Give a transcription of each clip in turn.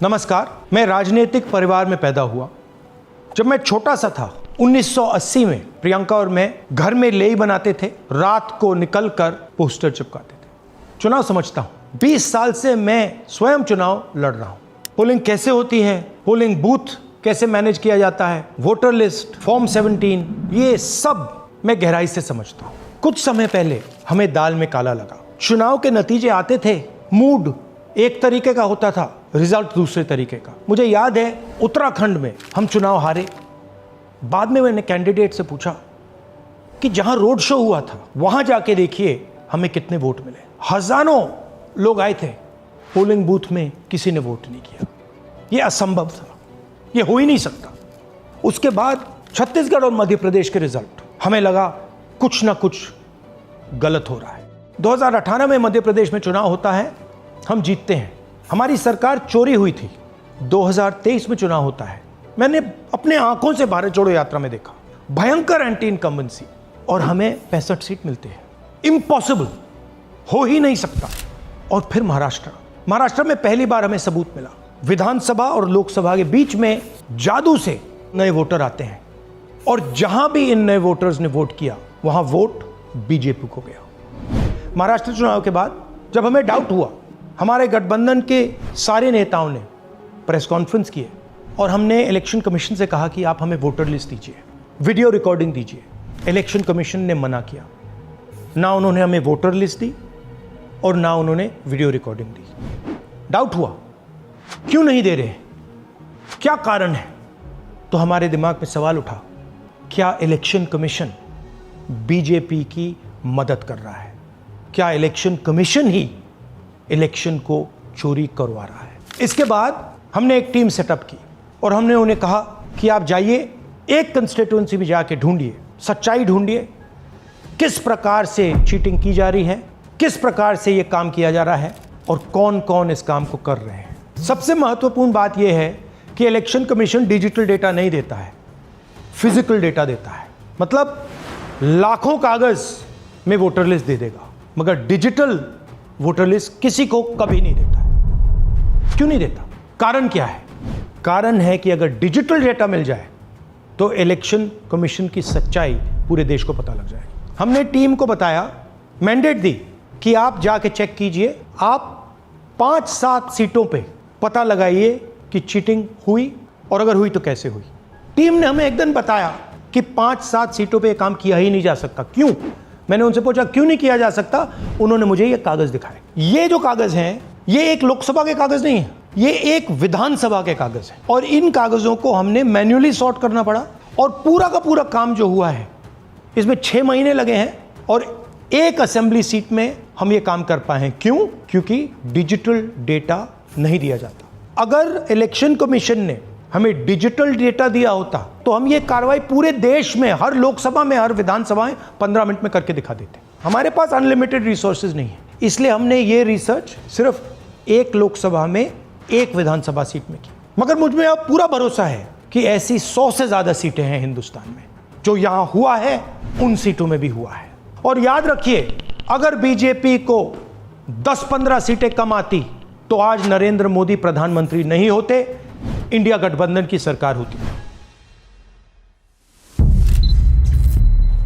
नमस्कार। मैं राजनीतिक परिवार में पैदा हुआ। जब मैं छोटा सा था 1980 में प्रियंका और मैं घर में लेई बनाते थे, रात को निकलकर पोस्टर चिपकाते थे। चुनाव समझता हूं। 20 साल से मैं स्वयं चुनाव लड़ रहा हूं। पोलिंग कैसे होती है, पोलिंग बूथ कैसे मैनेज किया जाता है, वोटर लिस्ट, फॉर्म 17, ये सब मैं गहराई से समझता हूं। कुछ समय पहले हमें दाल में काला लगा। चुनाव के नतीजे आते थे, मूड एक तरीके का होता था, रिजल्ट दूसरे तरीके का। मुझे याद है उत्तराखंड में हम चुनाव हारे। बाद में मैंने कैंडिडेट से पूछा कि जहां रोड शो हुआ था वहां जाके देखिए हमें कितने वोट मिले। हजारों लोग आए थे, पोलिंग बूथ में किसी ने वोट नहीं किया। यह असंभव था, यह हो ही नहीं सकता। उसके बाद छत्तीसगढ़ और मध्य प्रदेश के रिजल्ट, हमें लगा कुछ ना कुछ गलत हो रहा है। 2018 में मध्य प्रदेश में चुनाव होता है, हम जीतते हैं। हमारी सरकार चोरी हुई थी। 2023 में चुनाव होता है, मैंने अपने आंखों से भारत जोड़ो यात्रा में देखा, भयंकर एंटी इनकम्बेंसी, और हमें 65 सीट मिलते हैं। इम्पॉसिबल, हो ही नहीं सकता। और फिर महाराष्ट्र में पहली बार हमें सबूत मिला। विधानसभा और लोकसभा के बीच में जादू से नए वोटर आते हैं, और जहां भी इन नए वोटर्स ने वोट किया वहां वोट बीजेपी को गया। महाराष्ट्र चुनाव के बाद जब हमें डाउट हुआ, हमारे गठबंधन के सारे नेताओं ने प्रेस कॉन्फ्रेंस किए और हमने इलेक्शन कमीशन से कहा कि आप हमें वोटर लिस्ट दीजिए, वीडियो रिकॉर्डिंग दीजिए। इलेक्शन कमीशन ने मना किया। ना उन्होंने हमें वोटर लिस्ट दी और ना उन्होंने वीडियो रिकॉर्डिंग दी। डाउट हुआ, क्यों नहीं दे रहे, क्या कारण है? तो हमारे दिमाग में सवाल उठा, क्या इलेक्शन कमीशन बीजेपी की मदद कर रहा है? क्या इलेक्शन कमीशन ही इलेक्शन को चोरी करवा रहा है? इसके बाद हमने एक टीम सेटअप की और हमने उन्हें कहा कि आप जाइए, एक कंस्टिट्यूएंसी में जाके ढूंढिए, सच्चाई ढूंढिए, किस प्रकार से चीटिंग की जा रही है, किस प्रकार से ये काम किया जा रहा है और कौन कौन इस काम को कर रहे हैं। सबसे महत्वपूर्ण बात यह है कि इलेक्शन कमीशन डिजिटल डेटा नहीं देता है, फिजिकल डेटा देता है। मतलब लाखों कागज में वोटर लिस्ट दे देगा, मगर डिजिटल वोटर लिस्ट किसी को कभी नहीं देता है। क्यों नहीं देता? कारण क्या है? कारण है कि अगर डिजिटल डेटा मिल जाए तो इलेक्शन कमीशन की सच्चाई पूरे देश को पता लग जाएगी। हमने टीम को बताया, मैंडेट दी कि आप जाके चेक कीजिए, आप 5-7 सीटों पे पता लगाइए कि चीटिंग हुई, और अगर हुई तो कैसे हुई। टीम ने हमें एक दिन बताया कि 5-7 सीटों पे काम किया ही नहीं जा सकता। क्यों? मैंने उनसे पूछा क्यों नहीं किया जा सकता। उन्होंने मुझे ये कागज दिखाए। ये जो कागज हैं, ये एक लोकसभा के कागज नहीं है, ये एक विधानसभा के कागज है, और इन कागजों को हमने मैन्युअली सॉर्ट करना पड़ा। और पूरा का पूरा काम जो हुआ है, इसमें 6 महीने लगे हैं, और एक असेंबली सीट में हम ये काम कर पाए हैं। क्यों? क्योंकि डिजिटल डेटा नहीं दिया जाता। अगर इलेक्शन कमीशन ने हमें डिजिटल डेटा दिया होता तो हम ये कार्रवाई पूरे देश में, हर लोकसभा में, हर विधानसभा में 15 मिनट में करके दिखा देते। हमारे पास अनलिमिटेड रिसोर्सेज नहीं है, इसलिए हमने ये रिसर्च सिर्फ एक लोकसभा में, एक विधानसभा सीट में की। मगर मुझ में अब पूरा भरोसा है कि ऐसी 100 से ज्यादा सीटें हैं हिंदुस्तान में। जो यहां हुआ है उन सीटों में भी हुआ है। और याद रखिए, अगर बीजेपी को 10-15 सीटें कम आती तो आज नरेंद्र मोदी प्रधानमंत्री नहीं होते, इंडिया गठबंधन की सरकार होती।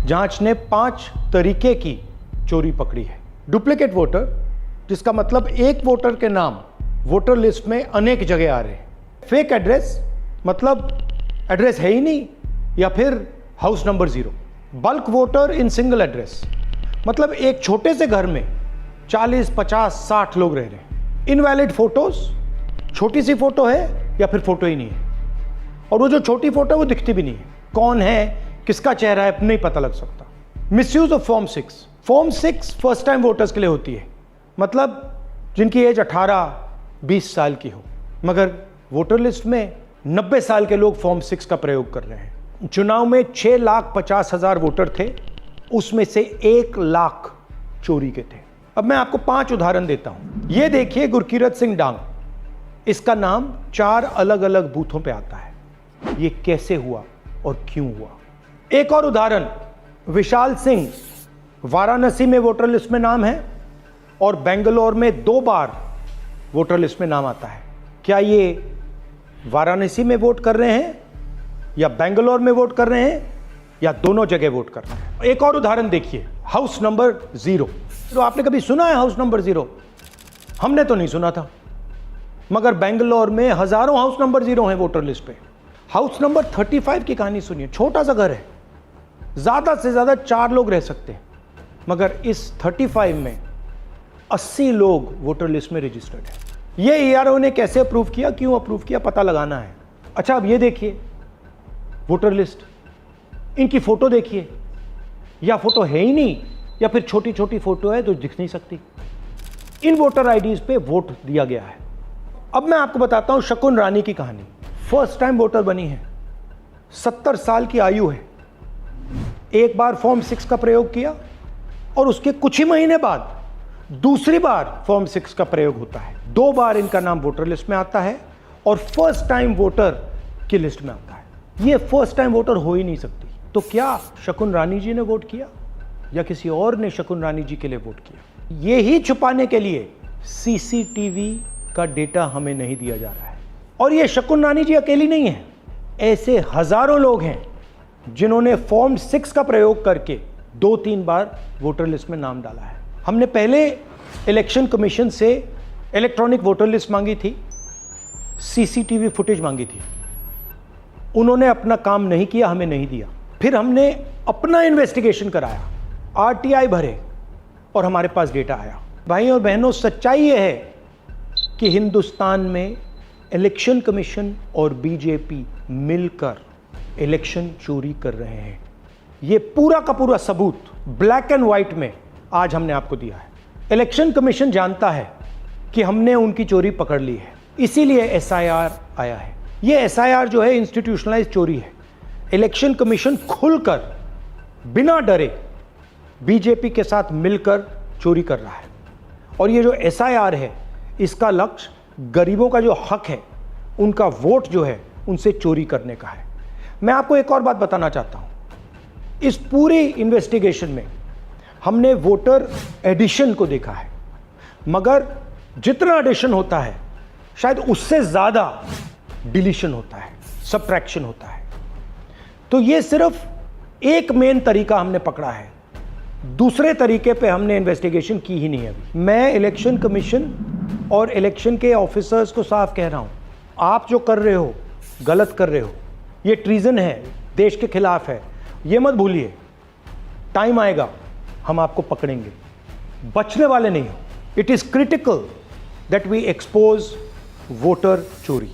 जांच ने 5 तरीके की चोरी पकड़ी है। डुप्लीकेट वोटर, जिसका मतलब एक वोटर के नाम वोटर लिस्ट में अनेक जगह आ रहे हैं। फेक एड्रेस, मतलब एड्रेस है ही नहीं या फिर house number 0। Bulk voter in single address, मतलब एक छोटे से घर में 40, 50, 60 लोग रह रहे हैं। इनवैलिड फोटोज, छोटी सी फोटो है या फिर फोटो ही नहीं है, और वो जो छोटी फोटो है वो दिखती भी नहीं है। कौन है, किसका चेहरा है, नहीं पता लग सकता। Misuse of form 6। Form 6 first time voters के लिए होती है, मतलब जिनकी एज 18-20 साल की हो, मगर वोटर लिस्ट में 90 साल के लोग फॉर्म 6 का प्रयोग कर रहे हैं। चुनाव में 6,50,000 वोटर थे, उसमें से 1 लाख चोरी के थे। अब मैं आपको 5 उदाहरण देता हूं। ये देखिए, गुरकीरत सिंह डांग, इसका नाम 4 अलग अलग बूथों पे आता है। ये कैसे हुआ और क्यों हुआ? एक और उदाहरण, विशाल सिंह, वाराणसी में वोटर लिस्ट में नाम है और बेंगलोर में 2 बार वोटर लिस्ट में नाम आता है। क्या ये वाराणसी में वोट कर रहे हैं या बेंगलोर में वोट कर रहे हैं या दोनों जगह वोट कर रहे हैं? एक और उदाहरण देखिए, हाउस नंबर 0। तो आपने कभी सुना है हाउस नंबर 0? हमने तो नहीं सुना था, मगर बेंगलोर में हजारों हाउस नंबर 0 हैं वोटर लिस्ट पे। हाउस नंबर 35 की कहानी सुनिए। छोटा सा घर है, ज्यादा से ज्यादा 4 लोग रह सकते हैं, मगर इस 35 में 80 लोग वोटर लिस्ट में रजिस्टर्ड है। ये ईआरओ ने कैसे अप्रूव किया, क्यों अप्रूव किया, पता लगाना है। अच्छा, अब ये देखिए वोटर लिस्ट, इनकी फोटो देखिए, या फोटो है ही नहीं या फिर छोटी छोटी फोटो है जो दिख नहीं सकती। इन वोटर आईडीज पे वोट दिया गया है। अब मैं आपको बताता हूं शकुन रानी की कहानी। फर्स्ट टाइम वोटर बनी है, 70 साल की आयु है। एक बार फॉर्म 6 का प्रयोग किया और उसके कुछ ही महीने बाद दूसरी बार फॉर्म 6 का प्रयोग होता है। 2 बार इनका नाम वोटर लिस्ट में आता है और फर्स्ट टाइम वोटर की लिस्ट में आता है। ये फर्स्ट टाइम वोटर हो ही नहीं सकती। तो क्या शकुन रानी जी ने वोट किया या किसी और ने शकुन रानी जी के लिए वोट किया? ये ही छुपाने के लिए सीसीटीवी का डेटा हमें नहीं दिया जा रहा है। और ये शकुन रानी जी अकेली नहीं है, ऐसे हजारों लोग हैं जिन्होंने फॉर्म 6 का प्रयोग करके 2-3 बार वोटर लिस्ट में नाम डाला है। हमने पहले इलेक्शन कमीशन से इलेक्ट्रॉनिक वोटर लिस्ट मांगी थी, सीसीटीवी फुटेज मांगी थी। उन्होंने अपना काम नहीं किया, हमें नहीं दिया। फिर हमने अपना इन्वेस्टिगेशन कराया, आरटीआई भरे और हमारे पास डेटा आया। भाई और बहनों, सच्चाई यह है कि हिंदुस्तान में इलेक्शन कमीशन और बीजेपी मिलकर इलेक्शन चोरी कर रहे हैं। यह पूरा का पूरा सबूत ब्लैक एंड व्हाइट में आज हमने आपको दिया है। इलेक्शन कमीशन जानता है कि हमने उनकी चोरी पकड़ ली है, इसीलिए एसआईआर आया है। यह एसआईआर जो है इंस्टीट्यूशनलाइज चोरी है। इलेक्शन कमीशन खुलकर बिना डरे बीजेपी के साथ मिलकर चोरी कर रहा है। और ये जो एसआईआर है, इसका लक्ष्य गरीबों का जो हक है, उनका वोट जो है, उनसे चोरी करने का है। मैं आपको एक और बात बताना चाहता हूं। इस पूरी इन्वेस्टिगेशन में हमने वोटर एडिशन को देखा है, मगर जितना एडिशन होता है शायद उससे ज्यादा डिलीशन होता है, सबट्रैक्शन होता है। तो ये सिर्फ एक मेन तरीका हमने पकड़ा है, दूसरे तरीके पे हमने इन्वेस्टिगेशन की ही नहीं अभी। मैं इलेक्शन कमीशन और इलेक्शन के ऑफिसर्स को साफ कह रहा हूं, आप जो कर रहे हो गलत कर रहे हो, ये ट्रीजन है, देश के खिलाफ है। ये मत भूलिए, टाइम आएगा हम आपको पकड़ेंगे, बचने वाले नहीं हो। It is critical that we expose voter चोरी।